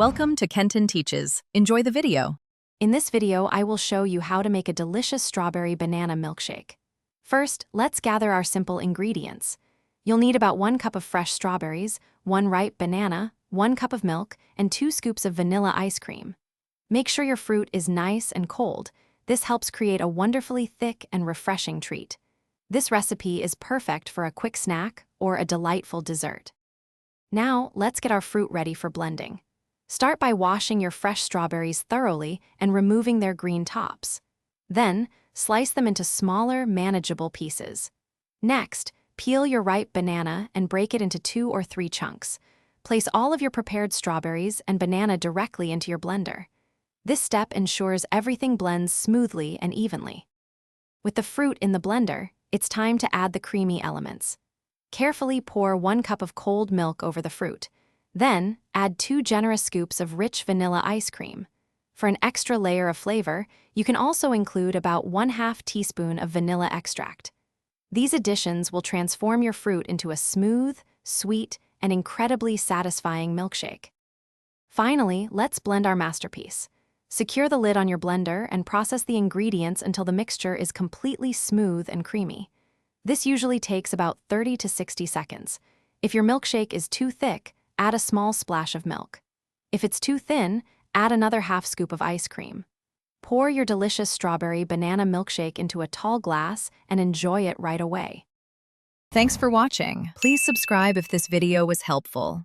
Welcome to Kenton Teaches. Enjoy the video. In this video, I will show you how to make a delicious strawberry banana milkshake. First, let's gather our simple ingredients. You'll need about 1 cup of fresh strawberries, 1 ripe banana, 1 cup of milk, and 2 scoops of vanilla ice cream. Make sure your fruit is nice and cold. This helps create a wonderfully thick and refreshing treat. This recipe is perfect for a quick snack or a delightful dessert. Now, let's get our fruit ready for blending. Start by washing your fresh strawberries thoroughly and removing their green tops. Then, slice them into smaller, manageable pieces. Next, peel your ripe banana and break it into 2 or 3 chunks. Place all of your prepared strawberries and banana directly into your blender. This step ensures everything blends smoothly and evenly. With the fruit in the blender, it's time to add the creamy elements. Carefully pour 1 cup of cold milk over the fruit. Then, add 2 generous scoops of rich vanilla ice cream. For an extra layer of flavor, you can also include about 1/2 teaspoon of vanilla extract. These additions will transform your fruit into a smooth, sweet, and incredibly satisfying milkshake. Finally, let's blend our masterpiece. Secure the lid on your blender and process the ingredients until the mixture is completely smooth and creamy. This usually takes about 30 to 60 seconds. If your milkshake is too thick, add a small splash of milk. If it's too thin, add another 1/2 scoop of ice cream. Pour your delicious strawberry banana milkshake into a tall glass and enjoy it right away. Thanks for watching. Please subscribe if this video was helpful.